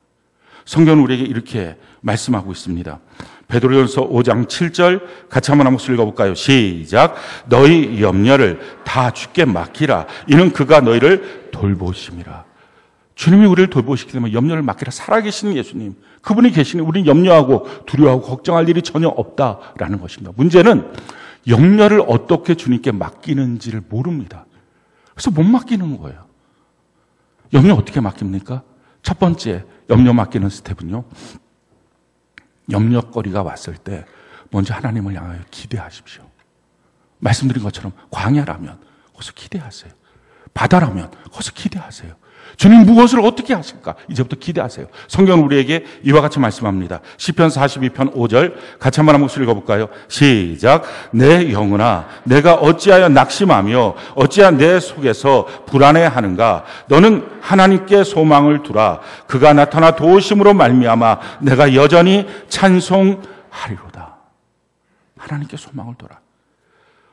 성경은 우리에게 이렇게 말씀하고 있습니다. 베드로전서 5장 7절 같이 한번 목소리 읽어볼까요? 시작. 너희 염려를 다 주께 맡기라. 이는 그가 너희를 돌보심이라. 주님이 우리를 돌보시기 때문에 염려를 맡기라. 살아계신 예수님, 그분이 계시니 우리는 염려하고 두려워하고 걱정할 일이 전혀 없다라는 것입니다. 문제는 염려를 어떻게 주님께 맡기는지를 모릅니다. 그래서 못 맡기는 거예요. 염려 어떻게 맡깁니까? 첫 번째 염려 맡기는 스텝은요, 염려거리가 왔을 때 먼저 하나님을 향하여 기대하십시오. 말씀드린 것처럼 광야라면 거기서 기대하세요. 바다라면 거기서 기대하세요. 주님 무엇을 어떻게 하실까? 이제부터 기대하세요. 성경은 우리에게 이와 같이 말씀합니다. 시편 42편 5절 같이 한번 목소리 읽어볼까요? 시작. 내 영혼아 내가 어찌하여 낙심하며 어찌하여 내 속에서 불안해하는가? 너는 하나님께 소망을 두라. 그가 나타나 도우심으로 말미암아 내가 여전히 찬송하리로다. 하나님께 소망을 두라.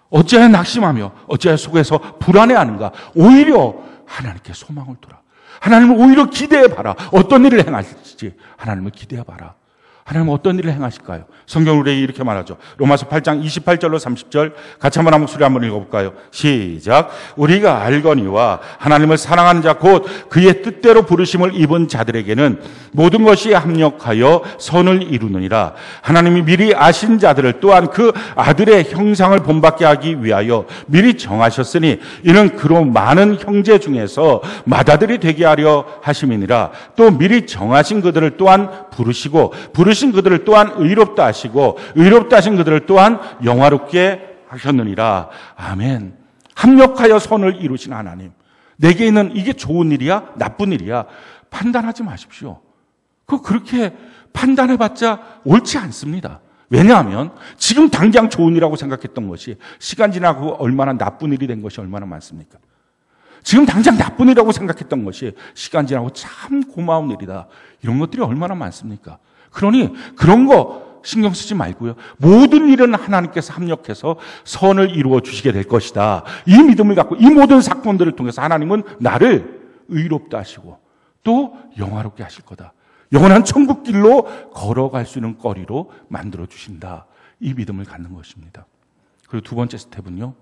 어찌하여 낙심하며 어찌하여 속에서 불안해하는가? 오히려 하나님께 소망을 두라. 하나님을 오히려 기대해봐라. 어떤 일을 행하실지 하나님을 기대해봐라. 하나님은 어떤 일을 행하실까요? 성경 우리에게 이렇게 말하죠. 로마서 8장 28절로 30절 같이 한번 한 목소리 한번 읽어볼까요? 시작. 우리가 알거니와 하나님을 사랑하는 자 곧 그의 뜻대로 부르심을 입은 자들에게는 모든 것이 합력하여 선을 이루느니라. 하나님이 미리 아신 자들을 또한 그 아들의 형상을 본받게 하기 위하여 미리 정하셨으니 이는 그로 많은 형제 중에서 맏아들이 되게 하려 하심이니라. 또 미리 정하신 그들을 또한 부르시고 부르신 그들을 또한 의롭다 하시고 의롭다 하신 그들을 또한 영화롭게 하셨느니라. 아멘. 합력하여 선을 이루신 하나님. 내게 있는 이게 좋은 일이야? 나쁜 일이야? 판단하지 마십시오. 그렇게 판단해봤자 옳지 않습니다. 왜냐하면 지금 당장 좋은 일이라고 생각했던 것이 시간 지나고 얼마나 나쁜 일이 된 것이 얼마나 많습니까? 지금 당장 나쁜 일이라고 생각했던 것이 시간 지나고 참 고마운 일이다. 이런 것들이 얼마나 많습니까? 그러니 그런 거 신경 쓰지 말고요. 모든 일은 하나님께서 합력해서 선을 이루어 주시게 될 것이다. 이 믿음을 갖고 이 모든 사건들을 통해서 하나님은 나를 의롭다 하시고 또 영화롭게 하실 거다. 영원한 천국길로 걸어갈 수 있는 거리로 만들어 주신다. 이 믿음을 갖는 것입니다. 그리고 두 번째 스텝은요.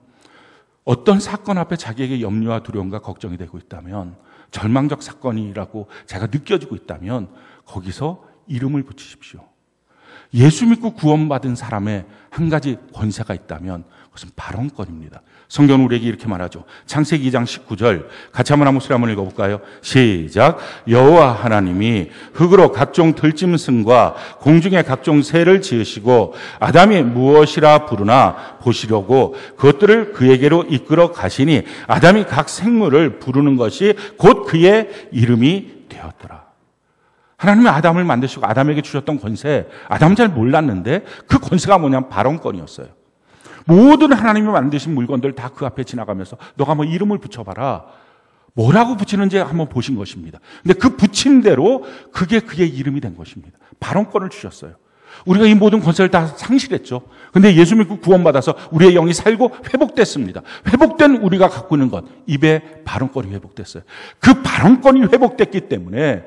어떤 사건 앞에 자기에게 염려와 두려움과 걱정이 되고 있다면, 절망적 사건이라고 제가 느껴지고 있다면 거기서 이름을 붙이십시오. 예수 믿고 구원받은 사람의 한 가지 권세가 있다면 그것은 발언권입니다. 성경은 우리에게 이렇게 말하죠. 창세기 2장 19절 같이 한번 목소리 한번 읽어볼까요? 시작. 여호와 하나님이 흙으로 각종 들짐승과 공중의 각종 새를 지으시고 아담이 무엇이라 부르나 보시려고 그것들을 그에게로 이끌어 가시니 아담이 각 생물을 부르는 것이 곧 그의 이름이 되었더라. 하나님이 아담을 만드시고 아담에게 주셨던 권세, 아담은 잘 몰랐는데 그 권세가 뭐냐면 발언권이었어요. 모든 하나님이 만드신 물건들 다 그 앞에 지나가면서 너가 뭐 이름을 붙여봐라. 뭐라고 붙이는지 한번 보신 것입니다. 근데 그 붙인 대로 그게 그의 이름이 된 것입니다. 발언권을 주셨어요. 우리가 이 모든 권세를 다 상실했죠. 근데 예수 믿고 구원받아서 우리의 영이 살고 회복됐습니다. 회복된 우리가 갖고 있는 것, 입에 발언권이 회복됐어요. 그 발언권이 회복됐기 때문에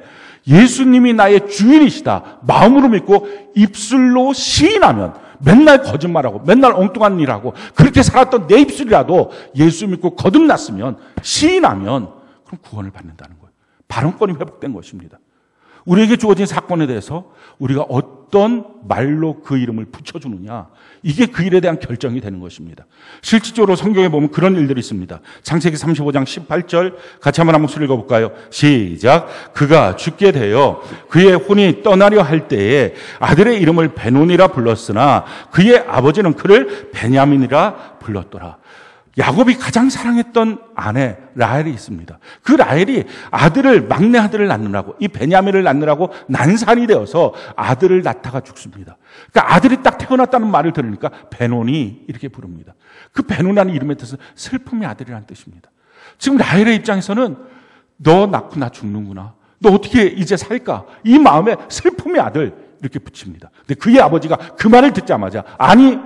예수님이 나의 주인이시다. 마음으로 믿고 입술로 시인하면 맨날 거짓말하고 맨날 엉뚱한 일하고 그렇게 살았던 내 입술이라도 예수 믿고 거듭났으면 시인하면 그럼 구원을 받는다는 거예요. 발언권이 회복된 것입니다. 우리에게 주어진 사건에 대해서 우리가 어떤 말로 그 이름을 붙여주느냐, 이게 그 일에 대한 결정이 되는 것입니다. 실질적으로 성경에 보면 그런 일들이 있습니다. 창세기 35장 18절 같이 한번 목소리 읽어볼까요? 시작. 그가 죽게 되어 그의 혼이 떠나려 할 때에 아들의 이름을 베논이라 불렀으나 그의 아버지는 그를 베냐민이라 불렀더라. 야곱이 가장 사랑했던 아내 라헬이 있습니다. 그 라헬이 막내 아들을 낳느라고, 이 베냐민을 낳느라고 난산이 되어서 아들을 낳다가 죽습니다. 그러니까 아들이 딱 태어났다는 말을 들으니까 베논이 이렇게 부릅니다. 그 베논이라는 이름의 뜻은 슬픔의 아들이라는 뜻입니다. 지금 라헬의 입장에서는 너 낳고 나 죽는구나. 너 어떻게 이제 살까? 이 마음에 슬픔의 아들 이렇게 붙입니다. 근데 그의 아버지가 그 말을 듣자마자 아니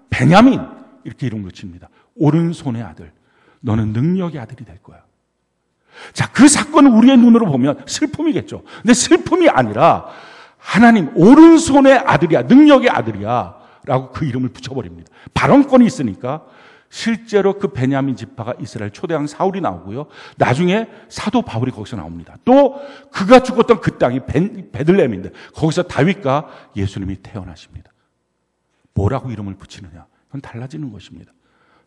베냐민 이렇게 이름을 붙입니다. 오른손의 아들, 너는 능력의 아들이 될 거야. 자, 그 사건을 우리의 눈으로 보면 슬픔이겠죠. 근데 슬픔이 아니라 하나님 오른손의 아들이야, 능력의 아들이야 라고 그 이름을 붙여버립니다. 발언권이 있으니까 실제로 그 베냐민 지파가 이스라엘 초대왕 사울이 나오고요. 나중에 사도 바울이 거기서 나옵니다. 또 그가 죽었던 그 땅이 베들레헴인데 거기서 다윗과 예수님이 태어나십니다. 뭐라고 이름을 붙이느냐? 그건 달라지는 것입니다.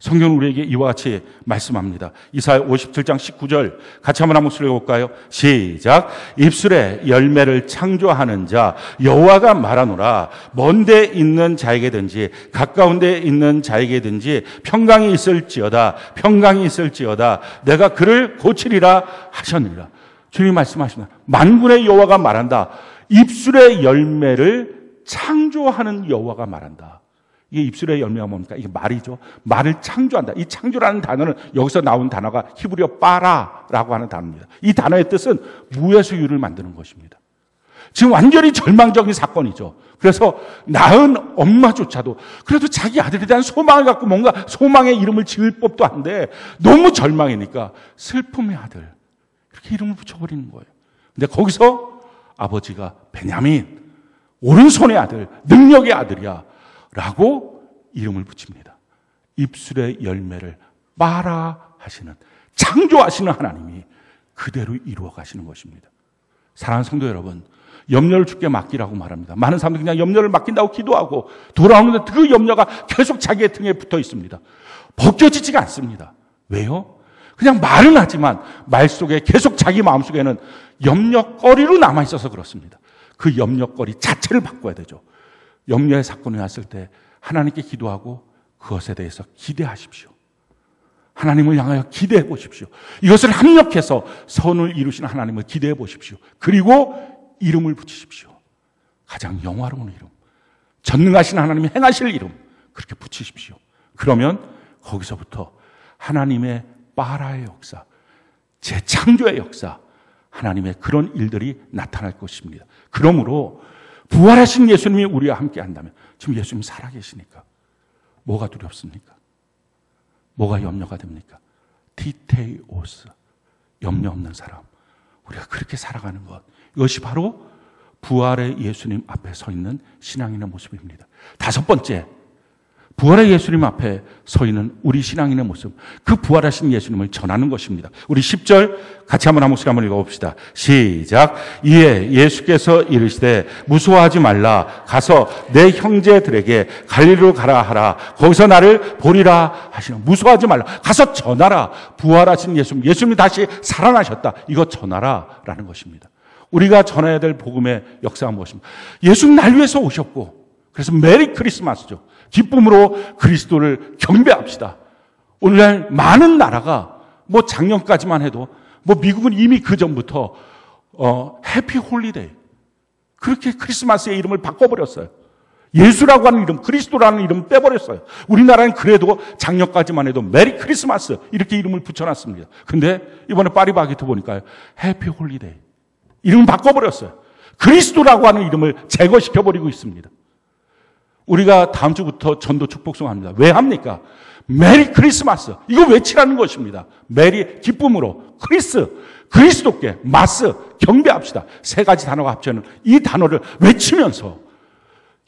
성경은 우리에게 이와 같이 말씀합니다. 이사야 57장 19절 같이 한번 목소리 볼까요? 시작. 입술에 열매를 창조하는 자 여호와가 말하노라. 먼데 있는 자에게든지 가까운 데 있는 자에게든지 평강이 있을지어다 내가 그를 고치리라 하셨느니라. 주님 말씀하십니다. 만군의 여호와가 말한다. 입술의 열매를 창조하는 여호와가 말한다. 이게 입술의 열매가 뭡니까? 이게 말이죠. 말을 창조한다. 이 창조라는 단어는 여기서 나온 단어가 히브리어 빠라라고 하는 단어입니다. 이 단어의 뜻은 무에서 유를 만드는 것입니다. 지금 완전히 절망적인 사건이죠. 그래서 낳은 엄마조차도 그래도 자기 아들에 대한 소망을 갖고 뭔가 소망의 이름을 지을 법도 한데 너무 절망이니까 슬픔의 아들 이렇게 이름을 붙여버리는 거예요. 근데 거기서 아버지가 베냐민 오른손의 아들, 능력의 아들이야 라고 이름을 붙입니다. 입술의 열매를 빠라 하시는, 창조하시는 하나님이 그대로 이루어 가시는 것입니다. 사랑하는 성도 여러분, 염려를 주께 맡기라고 말합니다. 많은 사람들이 그냥 염려를 맡긴다고 기도하고 돌아오는데 그 염려가 계속 자기의 등에 붙어 있습니다. 벗겨지지가 않습니다. 왜요? 그냥 말은 하지만 말 속에 계속 자기 마음속에는 염려거리로 남아있어서 그렇습니다. 그 염려거리 자체를 바꿔야 되죠. 염려의 사건이 왔을 때 하나님께 기도하고 그것에 대해서 기대하십시오. 하나님을 향하여 기대해 보십시오. 이것을 합력해서 선을 이루시는 하나님을 기대해 보십시오. 그리고 이름을 붙이십시오. 가장 영화로운 이름, 전능하신 하나님이 행하실 이름 그렇게 붙이십시오. 그러면 거기서부터 하나님의 빠라의 역사, 재창조의 역사, 하나님의 그런 일들이 나타날 것입니다. 그러므로 부활하신 예수님이 우리와 함께 한다면, 지금 예수님 살아계시니까 뭐가 두렵습니까? 뭐가 염려가 됩니까? 티테이오스, 염려 없는 사람. 우리가 그렇게 살아가는 것, 이것이 바로 부활의 예수님 앞에 서 있는 신앙인의 모습입니다. 다섯 번째, 부활의 예수님 앞에 서 있는 우리 신앙인의 모습, 그 부활하신 예수님을 전하는 것입니다. 우리 10절 같이 한번 한 목소리 한번 읽어봅시다. 시작. 이에 예수께서 이르시되 무서워하지 말라. 가서 내 형제들에게 갈릴리로 가라 하라. 거기서 나를 보리라 하시는. 무서워하지 말라. 가서 전하라. 부활하신 예수님, 예수님이 다시 살아나셨다. 이거 전하라 라는 것입니다. 우리가 전해야 될 복음의 역사가 무엇입니까? 예수님 날 위해서 오셨고, 그래서 메리 크리스마스죠. 기쁨으로 그리스도를 경배합시다. 오늘날 많은 나라가 뭐 작년까지만 해도 뭐 미국은 이미 그 전부터 해피 홀리데이 그렇게 크리스마스의 이름을 바꿔버렸어요. 예수라고 하는 이름, 그리스도라는 이름 빼버렸어요. 우리나라는 그래도 작년까지만 해도 메리 크리스마스 이렇게 이름을 붙여놨습니다. 근데 이번에 파리바게트 보니까요, 해피 홀리데이 이름을 바꿔버렸어요. 그리스도라고 하는 이름을 제거시켜버리고 있습니다. 우리가 다음 주부터 전도 축복송 합니다. 왜 합니까? 메리 크리스마스. 이거 외치라는 것입니다. 메리, 기쁨으로. 그리스도께, 마스, 경배합시다. 세 가지 단어가 합쳐는 이 단어를 외치면서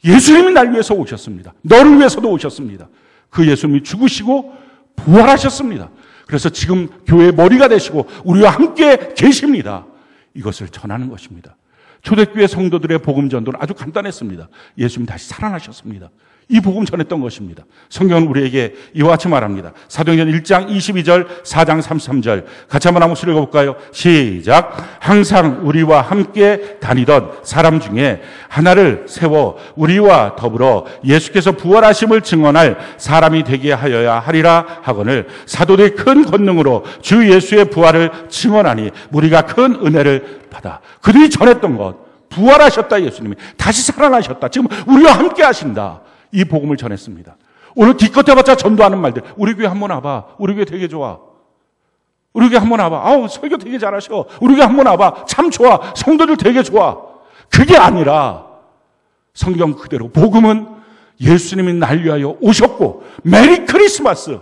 예수님이 날 위해서 오셨습니다. 너를 위해서도 오셨습니다. 그 예수님이 죽으시고 부활하셨습니다. 그래서 지금 교회의 머리가 되시고 우리와 함께 계십니다. 이것을 전하는 것입니다. 초대교회 성도들의 복음 전도는 아주 간단했습니다. 예수님 다시 살아나셨습니다. 이 복음 전했던 것입니다. 성경은 우리에게 이와 같이 말합니다. 사도행전 1장 22절, 4장 33절 같이 한번 한 목소리 읽어볼까요? 시작. 항상 우리와 함께 다니던 사람 중에 하나를 세워 우리와 더불어 예수께서 부활하심을 증언할 사람이 되게 하여야 하리라 하거늘 사도들의 큰 권능으로 주 예수의 부활을 증언하니 우리가 큰 은혜를 받아. 그들이 전했던 것, 부활하셨다 예수님이, 다시 살아나셨다, 지금 우리와 함께 하신다, 이 복음을 전했습니다. 오늘 기껏 해봤자 전도하는 말들, 우리 교회 한번 와봐, 우리 교회 되게 좋아, 우리 교회 한번 와봐, 아우 설교 되게 잘하셔, 우리 교회 한번 와봐, 참 좋아, 성도들 되게 좋아. 그게 아니라 성경 그대로 복음은 예수님이 날 위하여 오셨고 메리 크리스마스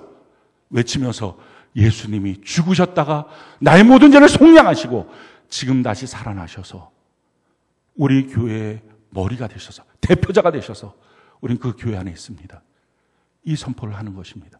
외치면서 예수님이 죽으셨다가 나의 모든 죄를 속량하시고 지금 다시 살아나셔서 우리 교회의 머리가 되셔서, 대표자가 되셔서 우린 그 교회 안에 있습니다. 이 선포를 하는 것입니다.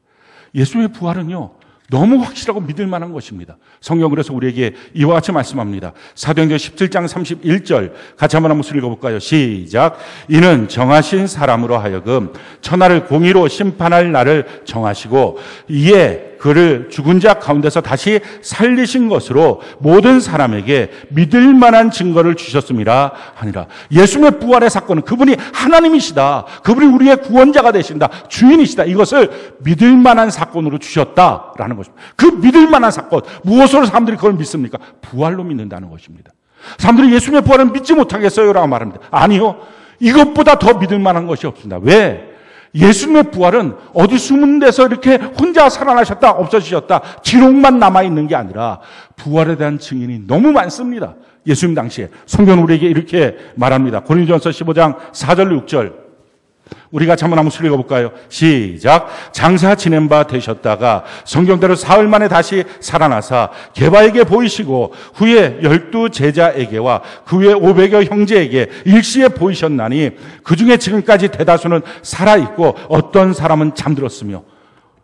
예수의 부활은요, 너무 확실하고 믿을 만한 것입니다. 성경 그래서 우리에게 이와 같이 말씀합니다. 사도행전 17장 31절 같이 한번 읽어볼까요? 시작. 이는 정하신 사람으로 하여금 천하를 공의로 심판할 날을 정하시고 이에 그를 죽은 자 가운데서 다시 살리신 것으로 모든 사람에게 믿을 만한 증거를 주셨음이라 하니라. 예수님의 부활의 사건은 그분이 하나님이시다. 그분이 우리의 구원자가 되신다. 주인이시다. 이것을 믿을 만한 사건으로 주셨다라는 것입니다. 그 믿을 만한 사건, 무엇으로 사람들이 그걸 믿습니까? 부활로 믿는다는 것입니다. 사람들이 예수님의 부활을 믿지 못하겠어요? 라고 말합니다. 아니요. 이것보다 더 믿을 만한 것이 없습니다. 왜? 예수님의 부활은 어디 숨은 데서 이렇게 혼자 살아나셨다 없어지셨다 기록만 남아있는 게 아니라 부활에 대한 증인이 너무 많습니다. 예수님 당시에 성경은 우리에게 이렇게 말합니다. 고린도전서 15장 4절 6절 우리 같이 한번 읽어볼까요? 시작. 장사 지낸 바 되셨다가 성경대로 사흘 만에 다시 살아나사 게바에게 보이시고 후에 12 제자에게와 그 후에 500여 형제에게 일시에 보이셨나니 그 중에 지금까지 대다수는 살아있고 어떤 사람은 잠들었으며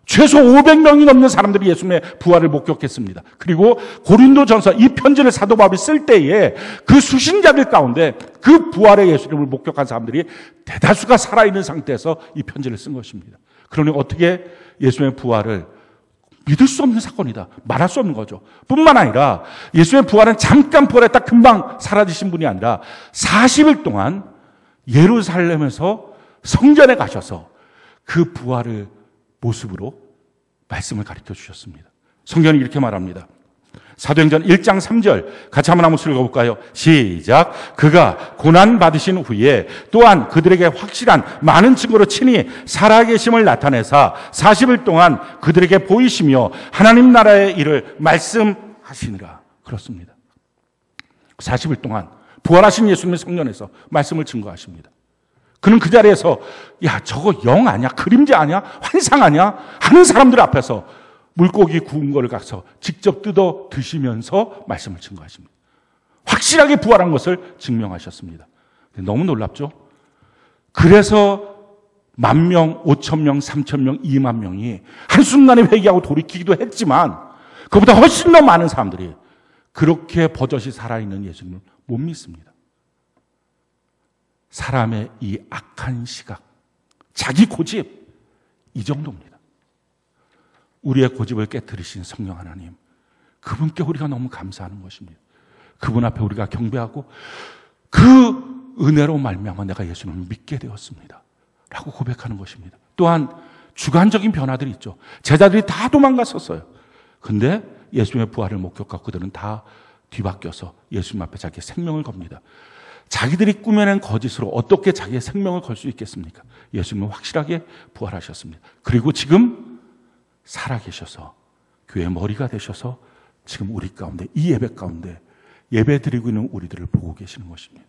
최소 500명이 넘는 사람들이 예수님의 부활을 목격했습니다. 그리고 고린도전서 이 편지를 사도 바울이 쓸 때에 그 수신자들 가운데 그 부활의 예수님을 목격한 사람들이 대다수가 살아있는 상태에서 이 편지를 쓴 것입니다. 그러니 어떻게 예수님의 부활을 믿을 수 없는 사건이다. 말할 수 없는 거죠. 뿐만 아니라 예수님의 부활은 잠깐 부활했다 금방 사라지신 분이 아니라 40일 동안 예루살렘에서 성전에 가셔서 그 부활을 모습으로 말씀을 가르쳐 주셨습니다. 성경이 이렇게 말합니다. 사도행전 1장 3절 같이 한번 읽어볼까요? 시작. 그가 고난받으신 후에 또한 그들에게 확실한 많은 증거로 친히 살아계심을 나타내사 40일 동안 그들에게 보이시며 하나님 나라의 일을 말씀하시니라. 그렇습니다. 40일 동안 부활하신 예수님의 성전에서 말씀을 증거하십니다. 그는 그 자리에서 야 저거 영 아니야? 그림자 아니야? 환상 아니야? 하는 사람들 앞에서 물고기 구운 거를 가서 직접 뜯어 드시면서 말씀을 증거하십니다. 확실하게 부활한 것을 증명하셨습니다. 너무 놀랍죠? 그래서 10,000명, 5,000명, 3,000명, 2만 명이 한순간에 회개하고 돌이키기도 했지만 그보다 훨씬 더 많은 사람들이 그렇게 버젓이 살아있는 예수님을 못 믿습니다. 사람의 이 악한 시각, 자기 고집, 이 정도입니다. 우리의 고집을 깨뜨리신 성령 하나님, 그분께 우리가 너무 감사하는 것입니다. 그분 앞에 우리가 경배하고 그 은혜로 말미암아 내가 예수님을 믿게 되었습니다. 라고 고백하는 것입니다. 또한 주관적인 변화들이 있죠. 제자들이 다 도망갔었어요. 근데 예수님의 부활을 목격하고 그들은 다 뒤바뀌어서 예수님 앞에 자기의 생명을 겁니다. 자기들이 꾸며낸 거짓으로 어떻게 자기의 생명을 걸 수 있겠습니까? 예수님은 확실하게 부활하셨습니다. 그리고 지금 살아계셔서 교회의 머리가 되셔서 지금 우리 가운데 이 예배 가운데 예배 드리고 있는 우리들을 보고 계시는 것입니다.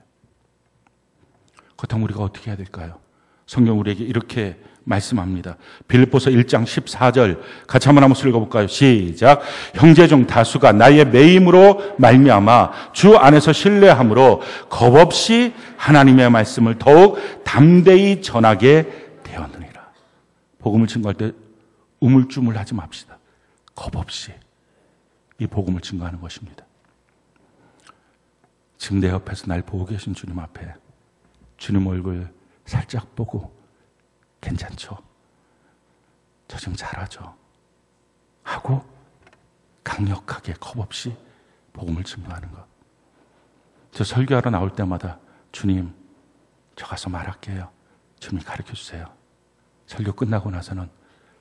그렇다면 우리가 어떻게 해야 될까요? 성경 우리에게 이렇게 말씀합니다. 빌립보서 1장 14절 같이 한번 읽어볼까요? 시작. 형제 중 다수가 나의 매임으로 말미암아 주 안에서 신뢰함으로 겁없이 하나님의 말씀을 더욱 담대히 전하게 되었느니라. 복음을 증거할 때 우물쭈물하지 맙시다. 겁없이 이 복음을 증거하는 것입니다. 지금 내 옆에서 날 보고 계신 주님 앞에 주님 얼굴 살짝 보고 괜찮죠? 저 좀 잘하죠? 하고 강력하게 겁없이 복음을 증거하는 것. 저 설교하러 나올 때마다 주님 저 가서 말할게요. 주님 가르쳐 주세요. 설교 끝나고 나서는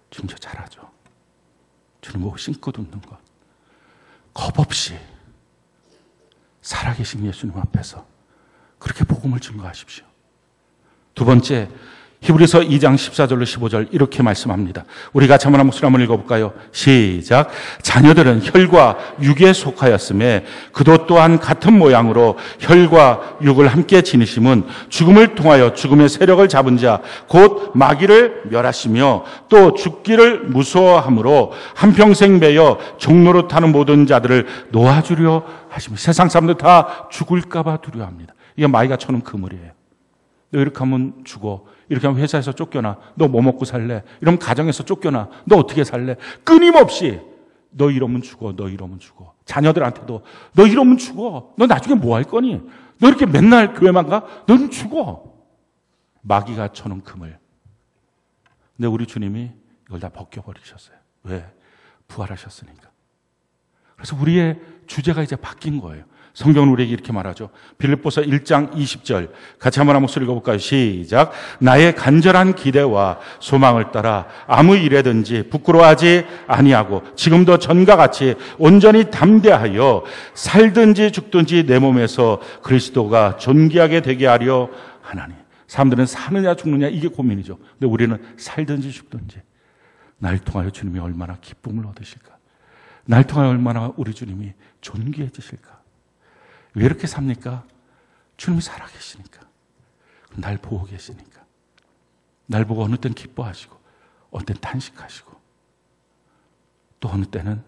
주님 저 잘하죠? 주님 뭐 신고 듣는 것. 겁없이 살아계신 예수님 앞에서 그렇게 복음을 증거하십시오. 두 번째, 히브리서 2장 14절로 15절 이렇게 말씀합니다. 우리 같이 한번 목소리 한번 읽어볼까요? 시작. 자녀들은 혈과 육에 속하였음에 그도 또한 같은 모양으로 혈과 육을 함께 지니심은 죽음을 통하여 죽음의 세력을 잡은 자 곧 마귀를 멸하시며 또 죽기를 무서워함으로 한평생 매여 종로로 타는 모든 자들을 놓아주려 하시며 세상 사람들 다 죽을까 봐 두려워합니다. 이게 마귀가 쳐놓은 그물이에요. 너 이렇게 하면 죽어. 이렇게 하면 회사에서 쫓겨나. 너 뭐 먹고 살래? 이러면 가정에서 쫓겨나. 너 어떻게 살래? 끊임없이 너 이러면 죽어. 너 이러면 죽어. 자녀들한테도 너 이러면 죽어. 너 나중에 뭐 할 거니? 너 이렇게 맨날 교회만 가? 너는 죽어. 마귀가 쳐놓은 금을. 근데 우리 주님이 이걸 다 벗겨버리셨어요. 왜? 부활하셨으니까. 그래서 우리의 주제가 이제 바뀐 거예요. 성경은 우리에게 이렇게 말하죠. 빌립보서 1장 20절 같이 한번 목소리 읽어볼까요? 시작. 나의 간절한 기대와 소망을 따라 아무 일에든지 부끄러워하지 아니하고 지금도 전과 같이 온전히 담대하여 살든지 죽든지 내 몸에서 그리스도가 존귀하게 되게 하려 하나니. 사람들은 사느냐 죽느냐 이게 고민이죠. 근데 우리는 살든지 죽든지 날 통하여 주님이 얼마나 기쁨을 얻으실까? 날 통하여 얼마나 우리 주님이 존귀해지실까? 왜 이렇게 삽니까? 주님이 살아계시니까. 날 보고 계시니까. 날 보고 어느 때는 기뻐하시고 어느 때는 탄식하시고 또 어느 때는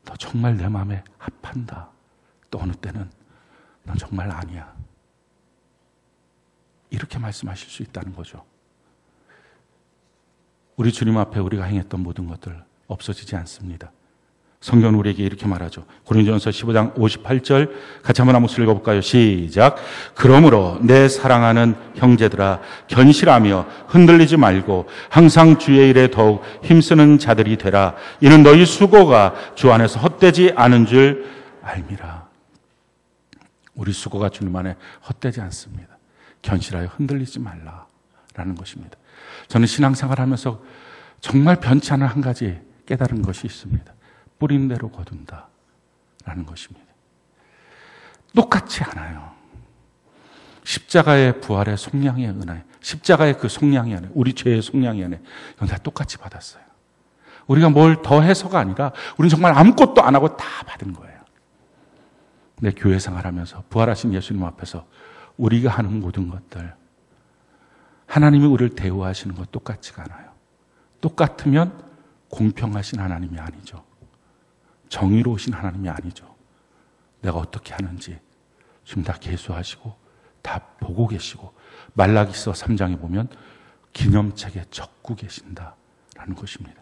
너 정말 내 마음에 합한다. 또 어느 때는 넌 정말 아니야. 이렇게 말씀하실 수 있다는 거죠. 우리 주님 앞에 우리가 행했던 모든 것들 없어지지 않습니다. 성경은 우리에게 이렇게 말하죠. 고린도전서 15장 58절 같이 한번 목소리 읽어볼까요? 시작. 그러므로 내 사랑하는 형제들아 견실하며 흔들리지 말고 항상 주의 일에 더욱 힘쓰는 자들이 되라. 이는 너희 수고가 주 안에서 헛되지 않은 줄 알미라. 우리 수고가 주님 안에 헛되지 않습니다. 견실하여 흔들리지 말라라는 것입니다. 저는 신앙생활하면서 정말 변치 않은 한 가지 깨달은 것이 있습니다. 뿌린 대로 거둔다라는 것입니다. 똑같지 않아요. 십자가의 부활의 속량의 은혜, 십자가의 그 속량의 은혜, 우리 죄의 속량의 은혜, 이건 다 똑같이 받았어요. 우리가 뭘 더 해서가 아니라 우리는 정말 아무것도 안 하고 다 받은 거예요. 내 교회 생활하면서 부활하신 예수님 앞에서 우리가 하는 모든 것들, 하나님이 우리를 대우하시는 것 똑같지가 않아요. 똑같으면 공평하신 하나님이 아니죠. 정의로우신 하나님이 아니죠. 내가 어떻게 하는지 지금 다 계수하시고 다 보고 계시고 말라기서 3장에 보면 기념책에 적고 계신다라는 것입니다.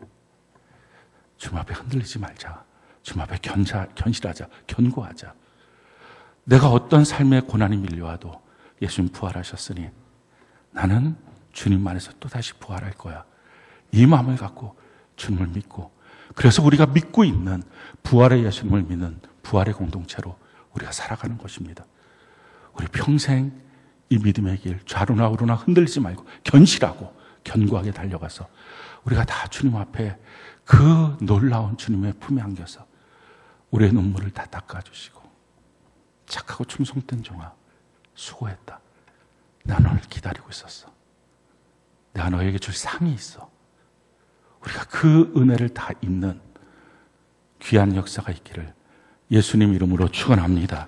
주님 앞에 흔들리지 말자. 주님 앞에 견실하자. 견고하자. 내가 어떤 삶의 고난이 밀려와도 예수님 부활하셨으니 나는 주님 안에서 또다시 부활할 거야. 이 마음을 갖고 주님을 믿고, 그래서 우리가 믿고 있는 부활의 예수님을 믿는 부활의 공동체로 우리가 살아가는 것입니다. 우리 평생 이 믿음의 길 좌로나 우로나 흔들리지 말고 견실하고 견고하게 달려가서 우리가 다 주님 앞에 그 놀라운 주님의 품에 안겨서 우리의 눈물을 다 닦아주시고, 착하고 충성된 종아 수고했다. 내가 너를 기다리고 있었어. 내가 너에게 줄 상이 있어. 우리가 그 은혜를 다 잊는 귀한 역사가 있기를 예수님 이름으로 축원합니다.